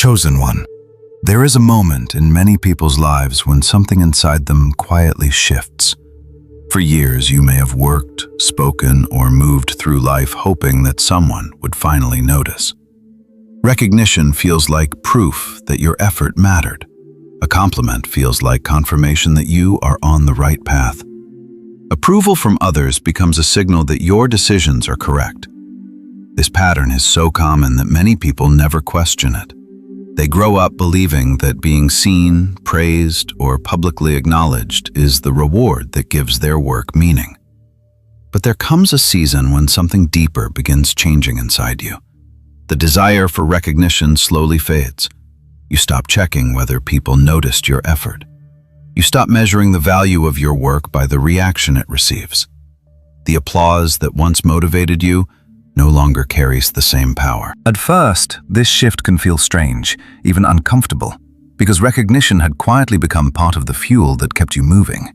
Chosen one. There is a moment in many people's lives when something inside them quietly shifts. For years, you may have worked, spoken, or moved through life hoping that someone would finally notice. Recognition feels like proof that your effort mattered. A compliment feels like confirmation that you are on the right path. Approval from others becomes a signal that your decisions are correct. This pattern is so common that many people never question it. They grow up believing that being seen, praised, or publicly acknowledged is the reward that gives their work meaning. But there comes a season when something deeper begins changing inside you. The desire for recognition slowly fades. You stop checking whether people noticed your effort. You stop measuring the value of your work by the reaction it receives. The applause that once motivated you no longer carries the same power. At first, this shift can feel strange, even uncomfortable, because recognition had quietly become part of the fuel that kept you moving.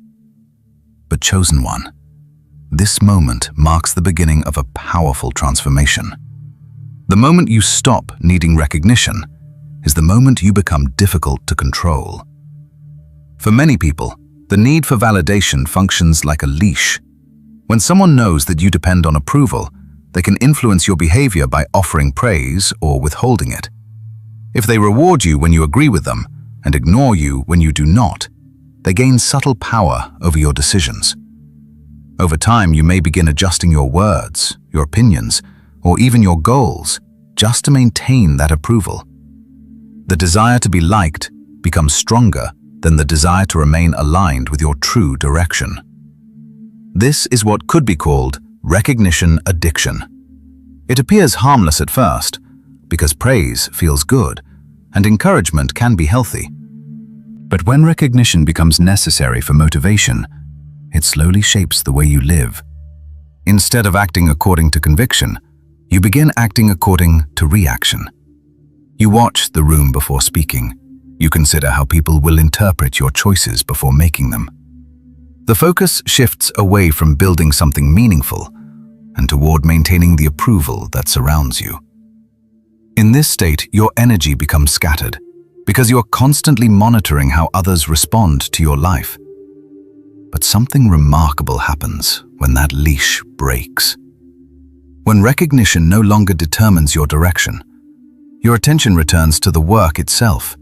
But chosen one, this moment marks the beginning of a powerful transformation. The moment you stop needing recognition is the moment you become difficult to control. For many people, the need for validation functions like a leash. When someone knows that you depend on approval, they can influence your behavior by offering praise or withholding it. If they reward you when you agree with them and ignore you when you do not, they gain subtle power over your decisions. Over time, you may begin adjusting your words, your opinions, or even your goals just to maintain that approval. The desire to be liked becomes stronger than the desire to remain aligned with your true direction. This is what could be called recognition addiction. It appears harmless at first because praise feels good and encouragement can be healthy. But when recognition becomes necessary for motivation, it slowly shapes the way you live. Instead of acting according to conviction, you begin acting according to reaction. You watch the room before speaking. You consider how people will interpret your choices before making them. The focus shifts away from building something meaningful and toward maintaining the approval that surrounds you. In this state, your energy becomes scattered because you're constantly monitoring how others respond to your life. But something remarkable happens when that leash breaks. When recognition no longer determines your direction, your attention returns to the work itself.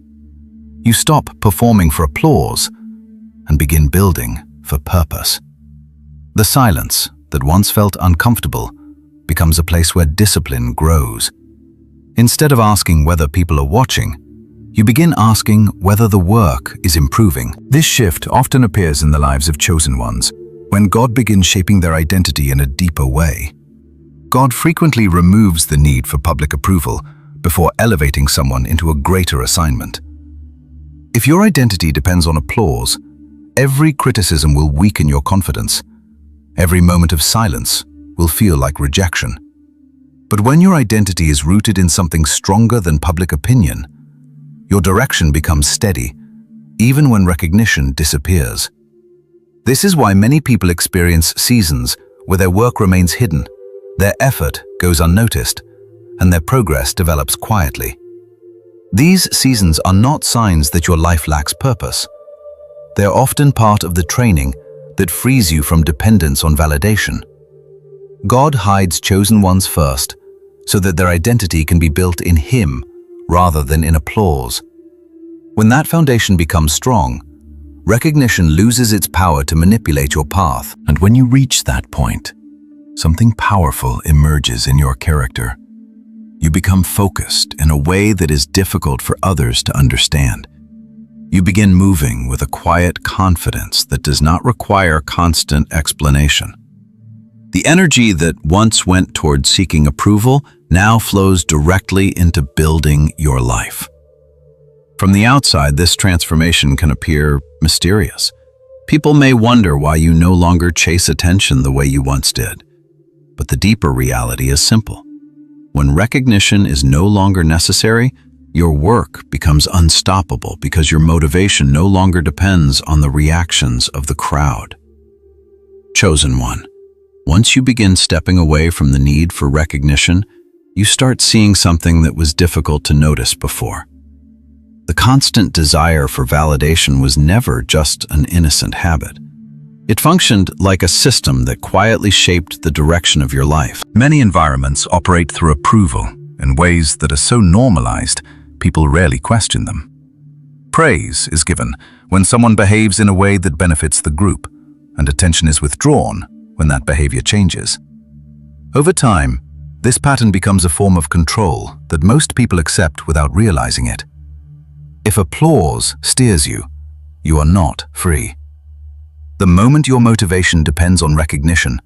You stop performing for applause and begin building for purpose. The silence that once felt uncomfortable becomes a place where discipline grows. Instead of asking whether people are watching, you begin asking whether the work is improving. This shift often appears in the lives of chosen ones when God begins shaping their identity in a deeper way. God frequently removes the need for public approval before elevating someone into a greater assignment. If your identity depends on applause, every criticism will weaken your confidence. Every moment of silence will feel like rejection. But when your identity is rooted in something stronger than public opinion, your direction becomes steady, even when recognition disappears. This is why many people experience seasons where their work remains hidden, their effort goes unnoticed, and their progress develops quietly. These seasons are not signs that your life lacks purpose. They are often part of the training that frees you from dependence on validation. God hides chosen ones first so that their identity can be built in Him rather than in applause. When that foundation becomes strong, recognition loses its power to manipulate your path. And when you reach that point, something powerful emerges in your character. You become focused in a way that is difficult for others to understand. You begin moving with a quiet confidence that does not require constant explanation. The energy that once went toward seeking approval now flows directly into building your life. From the outside, this transformation can appear mysterious. People may wonder why you no longer chase attention the way you once did. But the deeper reality is simple. When recognition is no longer necessary, your work becomes unstoppable because your motivation no longer depends on the reactions of the crowd. Chosen one. Once you begin stepping away from the need for recognition, you start seeing something that was difficult to notice before. The constant desire for validation was never just an innocent habit. It functioned like a system that quietly shaped the direction of your life. Many environments operate through approval in ways that are so normalized, people rarely question them. Praise is given when someone behaves in a way that benefits the group, and attention is withdrawn when that behavior changes. Over time, this pattern becomes a form of control that most people accept without realizing it. If applause steers you, you are not free. The moment your motivation depends on recognition,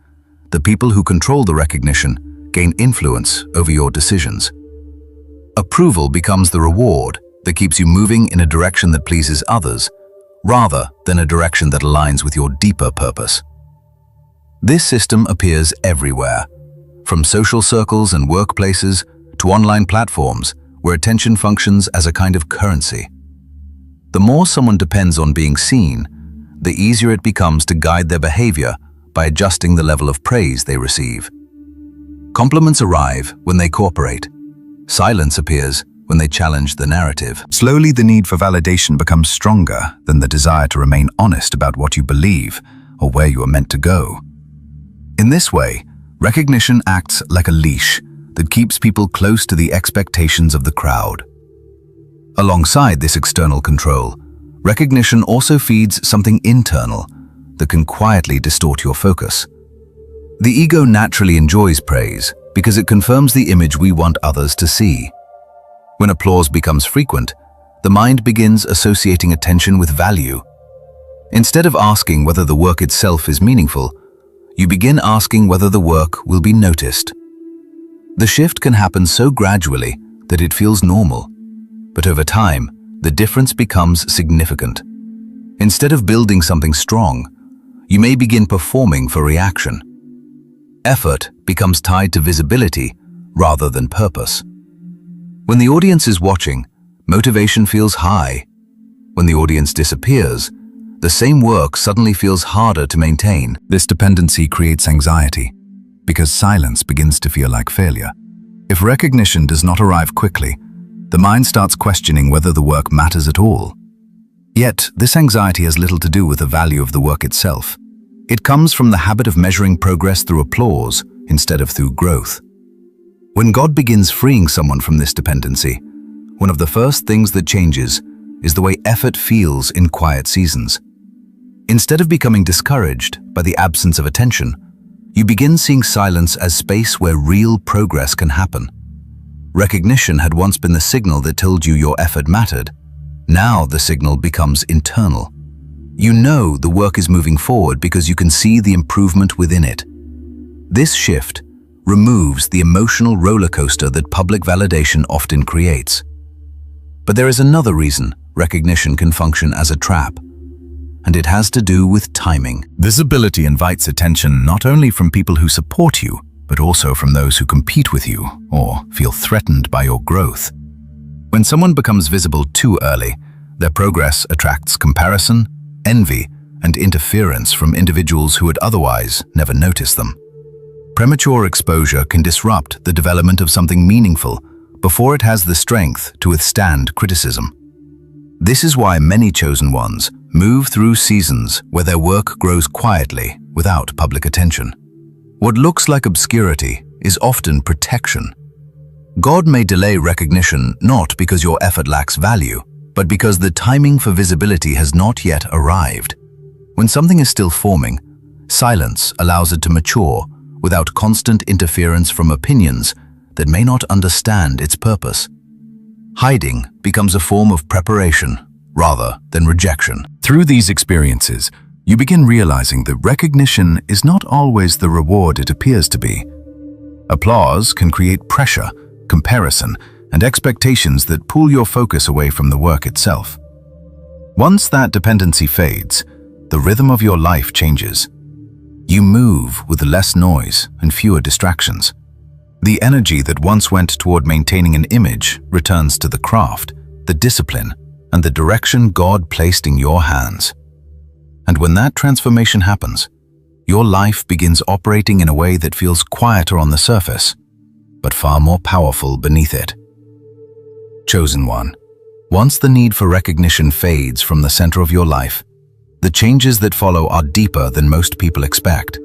the people who control the recognition gain influence over your decisions. Approval becomes the reward that keeps you moving in a direction that pleases others, rather than a direction that aligns with your deeper purpose. This system appears everywhere, from social circles and workplaces to online platforms where attention functions as a kind of currency. The more someone depends on being seen, the easier it becomes to guide their behavior by adjusting the level of praise they receive. Compliments arrive when they cooperate. Silence appears when they challenge the narrative. Slowly, the need for validation becomes stronger than the desire to remain honest about what you believe or where you are meant to go. In this way, recognition acts like a leash that keeps people close to the expectations of the crowd. Alongside this external control, recognition also feeds something internal that can quietly distort your focus. The ego naturally enjoys praise because it confirms the image we want others to see. When applause becomes frequent, the mind begins associating attention with value. Instead of asking whether the work itself is meaningful, you begin asking whether the work will be noticed. The shift can happen so gradually that it feels normal, but over time, the difference becomes significant. Instead of building something strong, you may begin performing for reaction. Effort becomes tied to visibility rather than purpose. When the audience is watching, motivation feels high. When the audience disappears, the same work suddenly feels harder to maintain. This dependency creates anxiety, because silence begins to feel like failure. If recognition does not arrive quickly, the mind starts questioning whether the work matters at all. Yet, this anxiety has little to do with the value of the work itself. It comes from the habit of measuring progress through applause instead of through growth. When God begins freeing someone from this dependency, one of the first things that changes is the way effort feels in quiet seasons. Instead of becoming discouraged by the absence of attention, you begin seeing silence as space where real progress can happen. Recognition had once been the signal that told you your effort mattered. Now the signal becomes internal. You know the work is moving forward because you can see the improvement within it. This shift removes the emotional roller coaster that public validation often creates. But there is another reason recognition can function as a trap, and it has to do with timing. Visibility invites attention not only from people who support you, but also from those who compete with you or feel threatened by your growth. When someone becomes visible too early, their progress attracts comparison, envy, and interference from individuals who would otherwise never notice them. Premature exposure can disrupt the development of something meaningful before it has the strength to withstand criticism. This is why many chosen ones move through seasons where their work grows quietly without public attention. What looks like obscurity is often protection. God may delay recognition not because your effort lacks value, but because the timing for visibility has not yet arrived. When something is still forming, silence allows it to mature without constant interference from opinions that may not understand its purpose. Hiding becomes a form of preparation rather than rejection. Through these experiences, you begin realizing that recognition is not always the reward it appears to be. Applause can create pressure, comparison, and expectations that pull your focus away from the work itself. Once that dependency fades, the rhythm of your life changes. You move with less noise and fewer distractions. The energy that once went toward maintaining an image returns to the craft, the discipline, and the direction God placed in your hands. And when that transformation happens, your life begins operating in a way that feels quieter on the surface, but far more powerful beneath it. Chosen one, Once the need for recognition fades from the center of your life, the changes that follow are deeper than most people expect.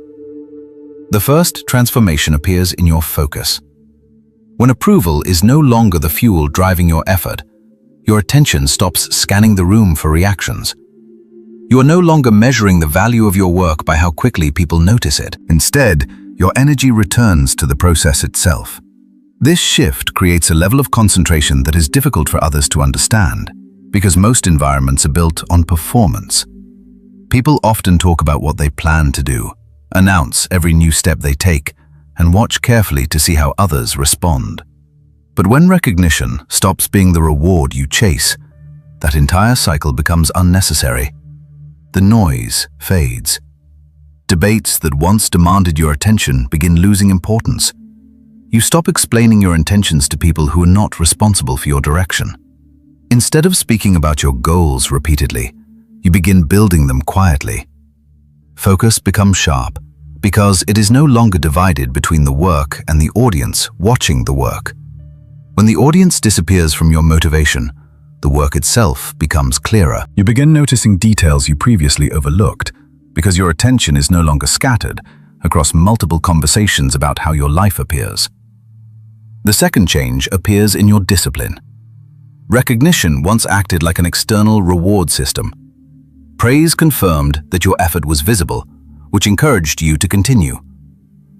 The first transformation appears in your focus. When approval is no longer the fuel driving your effort, your attention stops scanning the room for reactions. You are no longer measuring the value of your work by how quickly people notice it. Instead, your energy returns to the process itself. This shift creates a level of concentration that is difficult for others to understand, because most environments are built on performance. People often talk about what they plan to do, announce every new step they take, and watch carefully to see how others respond. But when recognition stops being the reward you chase, that entire cycle becomes unnecessary. The noise fades. Debates that once demanded your attention begin losing importance. You stop explaining your intentions to people who are not responsible for your direction. Instead of speaking about your goals repeatedly, you begin building them quietly. Focus becomes sharp because it is no longer divided between the work and the audience watching the work. When the audience disappears from your motivation, the work itself becomes clearer. You begin noticing details you previously overlooked because your attention is no longer scattered across multiple conversations about how your life appears. The second change appears in your discipline. Recognition once acted like an external reward system. Praise confirmed that your effort was visible, which encouraged you to continue.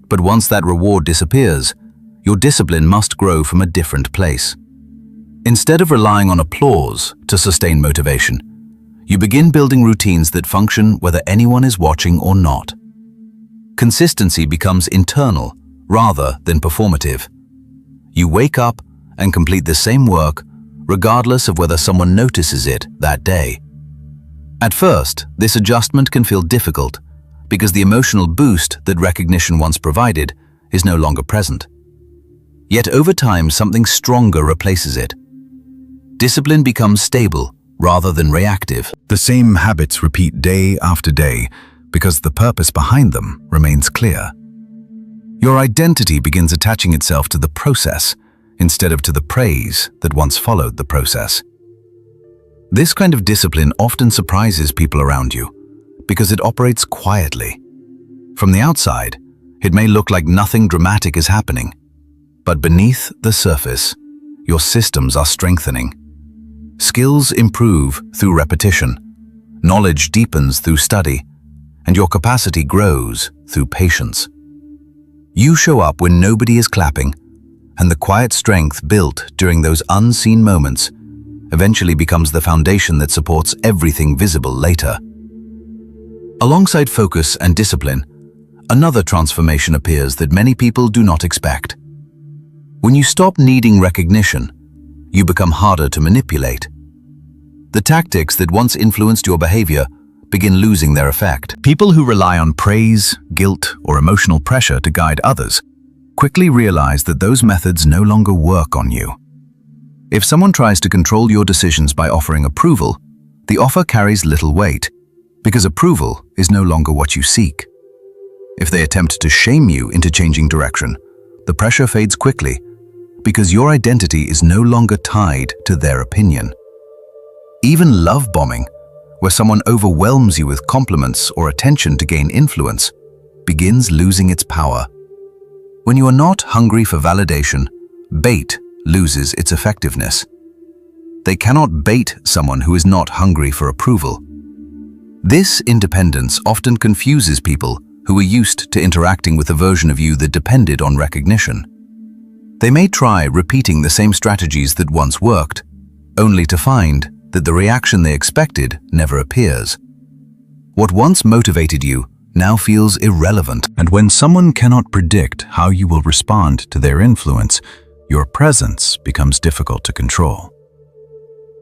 But once that reward disappears, your discipline must grow from a different place. Instead of relying on applause to sustain motivation, you begin building routines that function whether anyone is watching or not. Consistency becomes internal rather than performative. You wake up and complete the same work regardless of whether someone notices it that day. At first, this adjustment can feel difficult because the emotional boost that recognition once provided is no longer present. Yet over time, something stronger replaces it. Discipline becomes stable rather than reactive. The same habits repeat day after day because the purpose behind them remains clear. Your identity begins attaching itself to the process instead of to the praise that once followed the process. This kind of discipline often surprises people around you because it operates quietly. From the outside, it may look like nothing dramatic is happening, but beneath the surface, your systems are strengthening. Skills improve through repetition, knowledge deepens through study, and your capacity grows through patience. You show up when nobody is clapping, and the quiet strength built during those unseen moments eventually becomes the foundation that supports everything visible later. Alongside focus and discipline, another transformation appears that many people do not expect. When you stop needing recognition, you become harder to manipulate. The tactics that once influenced your behavior begin losing their effect. People who rely on praise, guilt, or emotional pressure to guide others quickly realize that those methods no longer work on you. If someone tries to control your decisions by offering approval, the offer carries little weight, because approval is no longer what you seek. If they attempt to shame you into changing direction, the pressure fades quickly, because your identity is no longer tied to their opinion. Even love bombing, where someone overwhelms you with compliments or attention to gain influence, begins losing its power. When you are not hungry for validation, bait loses its effectiveness. They cannot bait someone who is not hungry for approval. This independence often confuses people who are used to interacting with a version of you that depended on recognition. They may try repeating the same strategies that once worked, only to find that the reaction they expected never appears. What once motivated you now feels irrelevant. And when someone cannot predict how you will respond to their influence, your presence becomes difficult to control.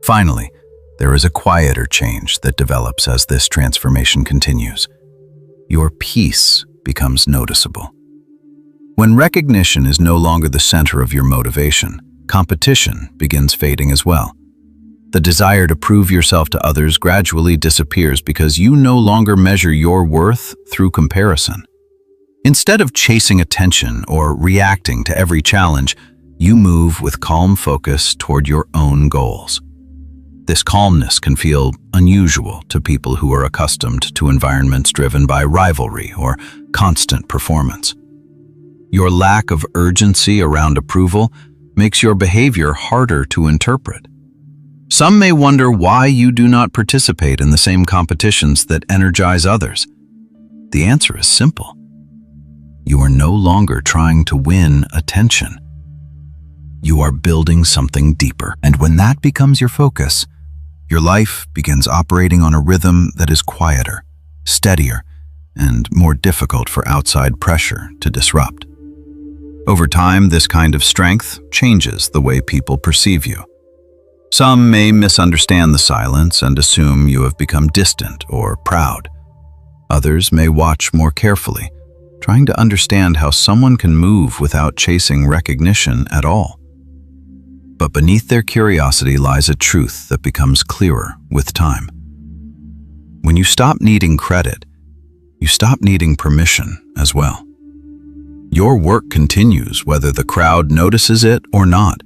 Finally, there is a quieter change that develops as this transformation continues. Your peace becomes noticeable. When recognition is no longer the center of your motivation, competition begins fading as well. The desire to prove yourself to others gradually disappears because you no longer measure your worth through comparison. Instead of chasing attention or reacting to every challenge, you move with calm focus toward your own goals. This calmness can feel unusual to people who are accustomed to environments driven by rivalry or constant performance. Your lack of urgency around approval makes your behavior harder to interpret. Some may wonder why you do not participate in the same competitions that energize others. The answer is simple. You are no longer trying to win attention. You are building something deeper. And when that becomes your focus, your life begins operating on a rhythm that is quieter, steadier, and more difficult for outside pressure to disrupt. Over time, this kind of strength changes the way people perceive you. Some may misunderstand the silence and assume you have become distant or proud. Others may watch more carefully, trying to understand how someone can move without chasing recognition at all. But beneath their curiosity lies a truth that becomes clearer with time. When you stop needing credit, you stop needing permission as well. Your work continues whether the crowd notices it or not,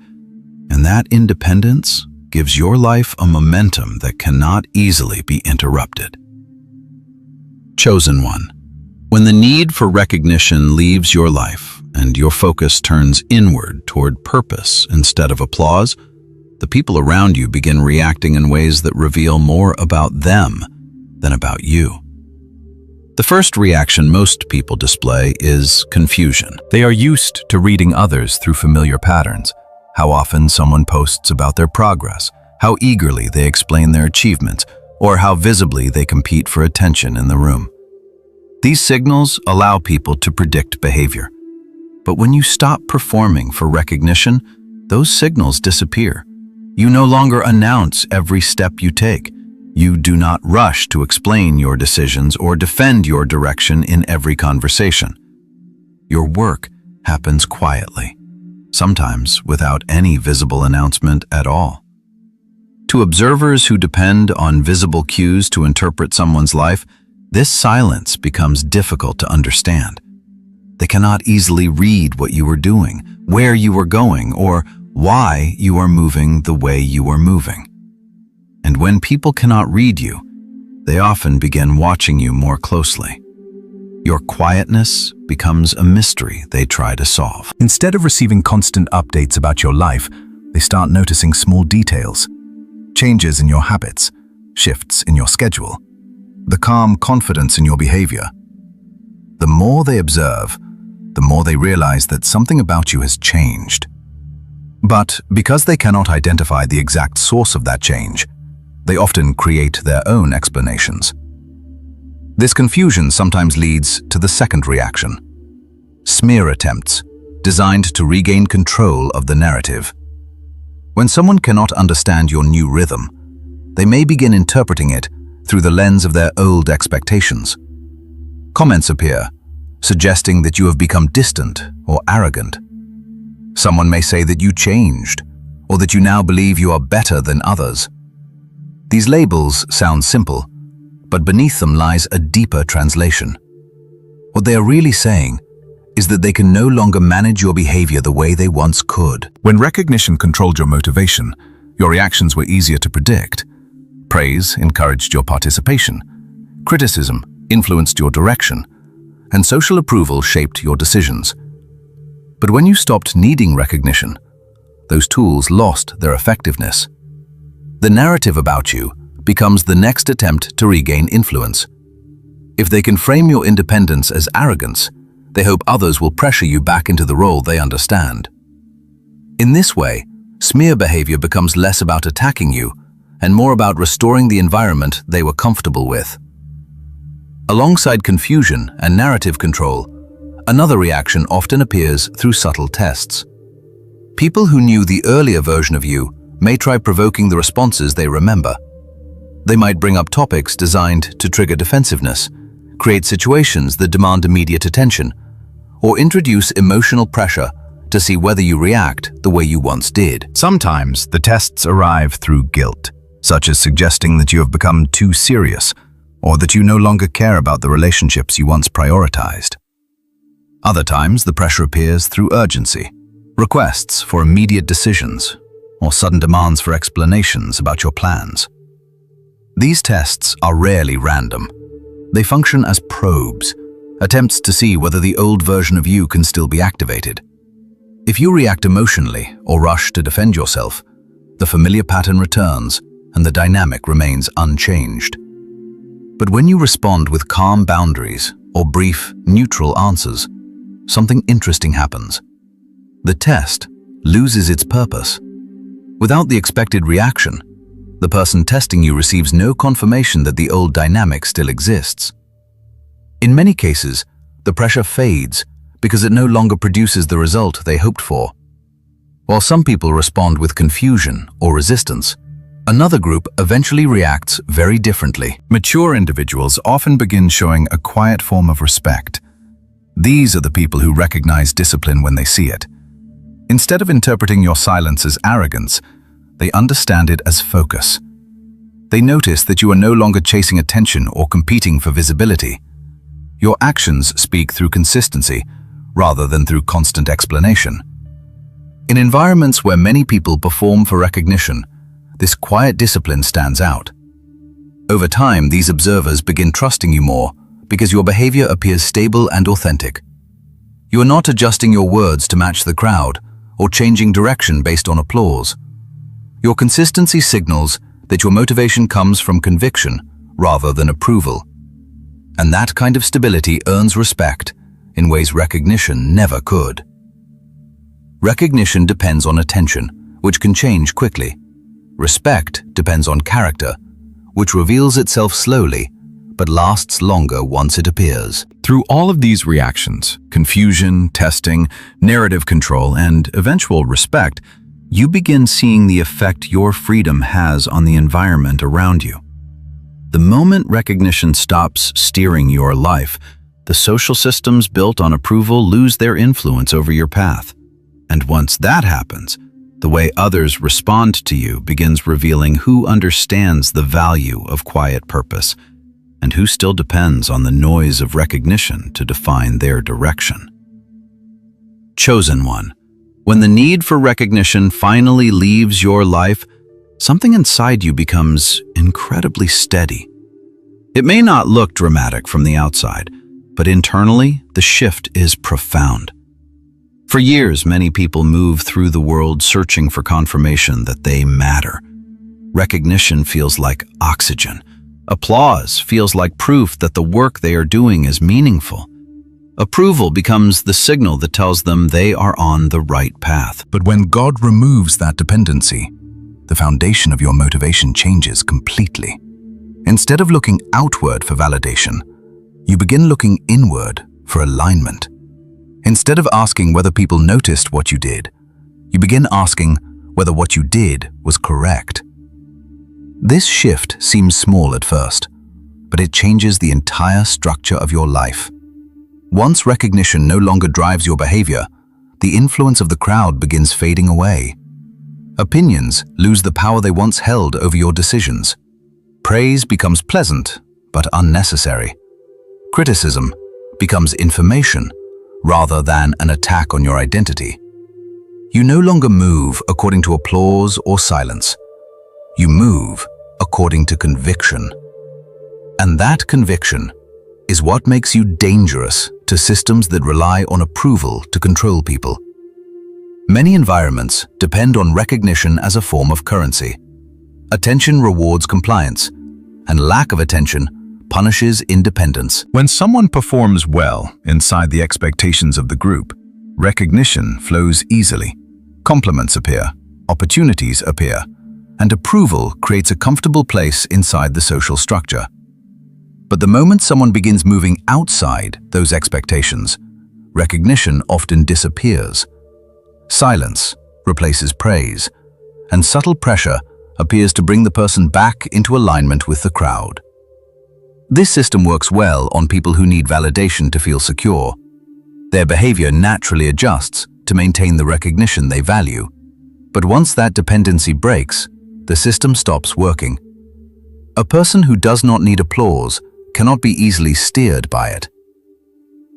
and that independence gives your life a momentum that cannot easily be interrupted. Chosen one. When the need for recognition leaves your life and your focus turns inward toward purpose instead of applause, the people around you begin reacting in ways that reveal more about them than about you. The first reaction most people display is confusion. They are used to reading others through familiar patterns. How often someone posts about their progress, how eagerly they explain their achievements, or how visibly they compete for attention in the room. These signals allow people to predict behavior. But when you stop performing for recognition, those signals disappear. You no longer announce every step you take. You do not rush to explain your decisions or defend your direction in every conversation. Your work happens quietly, sometimes without any visible announcement at all. To observers who depend on visible cues to interpret someone's life, this silence becomes difficult to understand. They cannot easily read what you are doing, where you are going, or why you are moving the way you are moving. And when people cannot read you, they often begin watching you more closely. Your quietness becomes a mystery they try to solve. Instead of receiving constant updates about your life, they start noticing small details, changes in your habits, shifts in your schedule, the calm confidence in your behavior. The more they observe, the more they realize that something about you has changed. But because they cannot identify the exact source of that change, they often create their own explanations. This confusion sometimes leads to the second reaction: smear attempts, designed to regain control of the narrative. When someone cannot understand your new rhythm, they may begin interpreting it through the lens of their old expectations. Comments appear, suggesting that you have become distant or arrogant. Someone may say that you changed, or that you now believe you are better than others. These labels sound simple, but beneath them lies a deeper translation. What they are really saying is that they can no longer manage your behavior the way they once could. When recognition controlled your motivation, your reactions were easier to predict. Praise encouraged your participation. Criticism influenced your direction. And social approval shaped your decisions. But when you stopped needing recognition, those tools lost their effectiveness. The narrative about you becomes the next attempt to regain influence. If they can frame your independence as arrogance, they hope others will pressure you back into the role they understand. In this way, smear behavior becomes less about attacking you and more about restoring the environment they were comfortable with. Alongside confusion and narrative control, another reaction often appears through subtle tests. People who knew the earlier version of you may try provoking the responses they remember. They might bring up topics designed to trigger defensiveness, create situations that demand immediate attention, or introduce emotional pressure to see whether you react the way you once did. Sometimes the tests arrive through guilt, such as suggesting that you have become too serious, or that you no longer care about the relationships you once prioritized. Other times, the pressure appears through urgency, requests for immediate decisions, or sudden demands for explanations about your plans. These tests are rarely random. They function as probes, attempts to see whether the old version of you can still be activated. If you react emotionally or rush to defend yourself, the familiar pattern returns and the dynamic remains unchanged. But when you respond with calm boundaries or brief, neutral answers, something interesting happens. The test loses its purpose. Without the expected reaction, the person testing you receives no confirmation that the old dynamic still exists. In many cases, the pressure fades because it no longer produces the result they hoped for. While some people respond with confusion or resistance, another group eventually reacts very differently. Mature individuals often begin showing a quiet form of respect. These are the people who recognize discipline when they see it. Instead of interpreting your silence as arrogance, they understand it as focus. They notice that you are no longer chasing attention or competing for visibility. Your actions speak through consistency rather than through constant explanation. In environments where many people perform for recognition, this quiet discipline stands out. Over time, these observers begin trusting you more because your behavior appears stable and authentic. You are not adjusting your words to match the crowd or changing direction based on applause. Your consistency signals that your motivation comes from conviction rather than approval. And that kind of stability earns respect in ways recognition never could. Recognition depends on attention, which can change quickly. Respect depends on character, which reveals itself slowly, but lasts longer once it appears. Through all of these reactions, confusion, testing, narrative control, and eventual respect, you begin seeing the effect your freedom has on the environment around you. The moment recognition stops steering your life, the social systems built on approval lose their influence over your path. And once that happens, the way others respond to you begins revealing who understands the value of quiet purpose and who still depends on the noise of recognition to define their direction. Chosen one. When the need for recognition finally leaves your life, something inside you becomes incredibly steady. It may not look dramatic from the outside, but internally, the shift is profound. For years, many people move through the world searching for confirmation that they matter. Recognition feels like oxygen. Applause feels like proof that the work they are doing is meaningful. Approval becomes the signal that tells them they are on the right path. But when God removes that dependency, the foundation of your motivation changes completely. Instead of looking outward for validation, you begin looking inward for alignment. Instead of asking whether people noticed what you did, you begin asking whether what you did was correct. This shift seems small at first, but it changes the entire structure of your life. Once recognition no longer drives your behavior, the influence of the crowd begins fading away. Opinions lose the power they once held over your decisions. Praise becomes pleasant, but unnecessary. Criticism becomes information rather than an attack on your identity. You no longer move according to applause or silence. You move according to conviction. And that conviction is what makes you dangerous to systems that rely on approval to control people. Many environments depend on recognition as a form of currency. Attention rewards compliance, and lack of attention punishes independence. When someone performs well inside the expectations of the group, recognition flows easily. Compliments appear, opportunities appear, and approval creates a comfortable place inside the social structure. But the moment someone begins moving outside those expectations, recognition often disappears. Silence replaces praise, and subtle pressure appears to bring the person back into alignment with the crowd. This system works well on people who need validation to feel secure. Their behavior naturally adjusts to maintain the recognition they value. But once that dependency breaks, the system stops working. A person who does not need applause cannot be easily steered by it.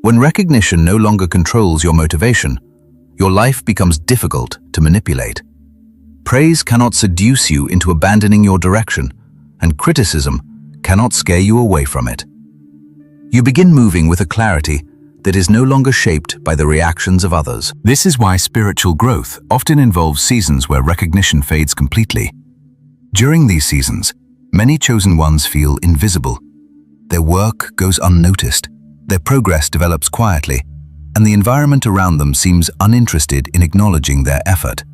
When recognition no longer controls your motivation, your life becomes difficult to manipulate. Praise cannot seduce you into abandoning your direction, and criticism cannot scare you away from it. You begin moving with a clarity that is no longer shaped by the reactions of others. This is why spiritual growth often involves seasons where recognition fades completely. During these seasons, many chosen ones feel invisible. Their work goes unnoticed, their progress develops quietly, and the environment around them seems uninterested in acknowledging their effort.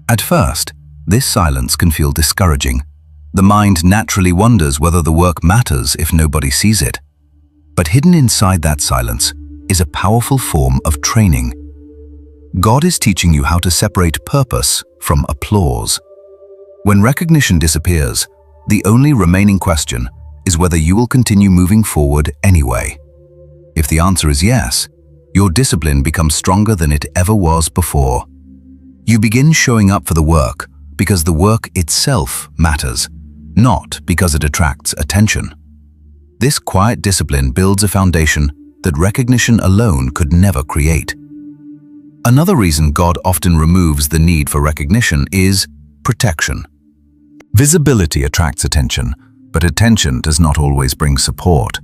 At first, this silence can feel discouraging. The mind naturally wonders whether the work matters if nobody sees it. But hidden inside that silence is a powerful form of training. God is teaching you how to separate purpose from applause. When recognition disappears, the only remaining question is whether you will continue moving forward anyway. If the answer is yes, your discipline becomes stronger than it ever was before. You begin showing up for the work because the work itself matters, not because it attracts attention. This quiet discipline builds a foundation that recognition alone could never create. Another reason God often removes the need for recognition is protection. Visibility attracts attention, but attention does not always bring support.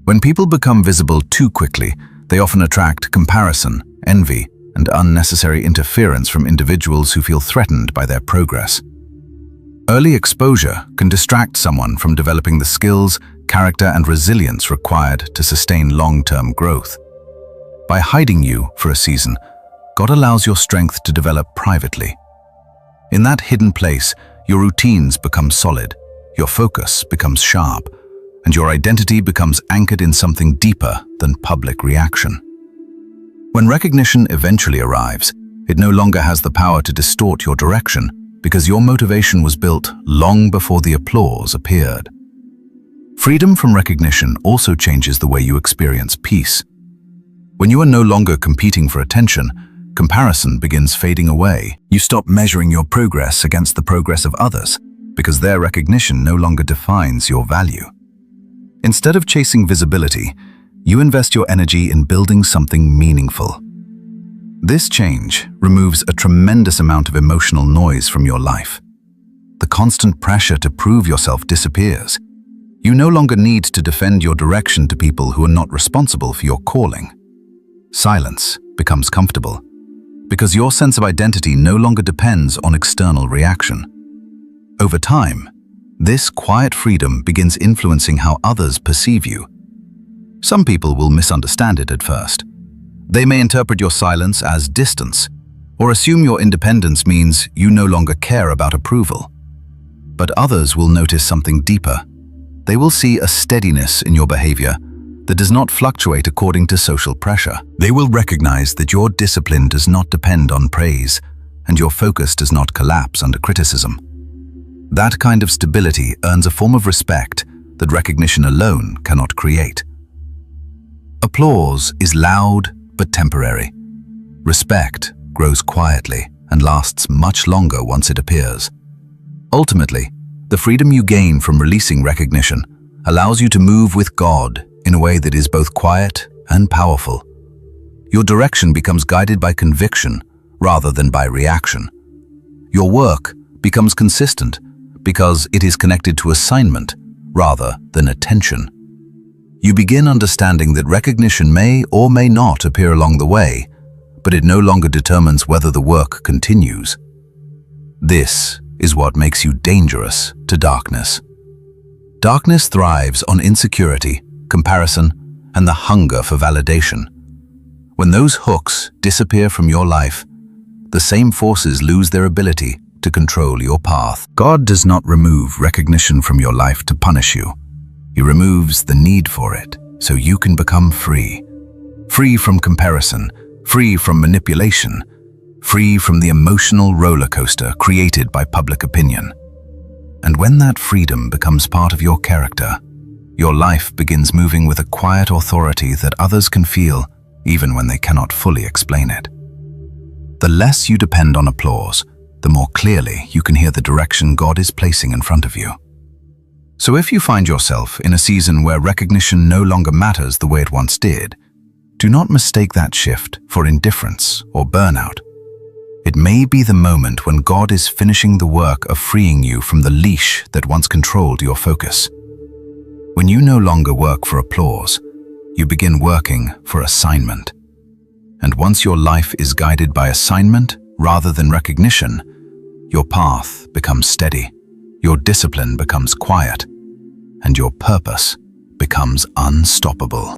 When people become visible too quickly, they often attract comparison, envy, and unnecessary interference from individuals who feel threatened by their progress. Early exposure can distract someone from developing the skills, character, and resilience required to sustain long-term growth. By hiding you for a season, God allows your strength to develop privately. In that hidden place, your routines become solid, your focus becomes sharp, and your identity becomes anchored in something deeper than public reaction. When recognition eventually arrives, it no longer has the power to distort your direction because your motivation was built long before the applause appeared. Freedom from recognition also changes the way you experience peace. When you are no longer competing for attention, comparison begins fading away. You stop measuring your progress against the progress of others because their recognition no longer defines your value. Instead of chasing visibility, you invest your energy in building something meaningful. This change removes a tremendous amount of emotional noise from your life. The constant pressure to prove yourself disappears. You no longer need to defend your direction to people who are not responsible for your calling. Silence becomes comfortable because your sense of identity no longer depends on external reaction. Over time, this quiet freedom begins influencing how others perceive you. Some people will misunderstand it at first. They may interpret your silence as distance, or assume your independence means you no longer care about approval. But others will notice something deeper. They will see a steadiness in your behavior that does not fluctuate according to social pressure. They will recognize that your discipline does not depend on praise, and your focus does not collapse under criticism. That kind of stability earns a form of respect that recognition alone cannot create. Applause is loud but temporary. Respect grows quietly and lasts much longer once it appears. Ultimately, the freedom you gain from releasing recognition allows you to move with God in a way that is both quiet and powerful. Your direction becomes guided by conviction rather than by reaction. Your work becomes consistent because it is connected to assignment rather than attention. You begin understanding that recognition may or may not appear along the way, but it no longer determines whether the work continues. This is what makes you dangerous to darkness. Darkness thrives on insecurity, comparison, and the hunger for validation. When those hooks disappear from your life, the same forces lose their ability to control your path. God does not remove recognition from your life to punish you. He removes the need for it so you can become free. Free from comparison, free from manipulation, free from the emotional roller coaster created by public opinion. And when that freedom becomes part of your character, your life begins moving with a quiet authority that others can feel even when they cannot fully explain it. The less you depend on applause, the more clearly you can hear the direction God is placing in front of you. So if you find yourself in a season where recognition no longer matters the way it once did, do not mistake that shift for indifference or burnout. It may be the moment when God is finishing the work of freeing you from the leash that once controlled your focus. When you no longer work for applause, you begin working for assignment. And once your life is guided by assignment rather than recognition, your path becomes steady, your discipline becomes quiet, and your purpose becomes unstoppable.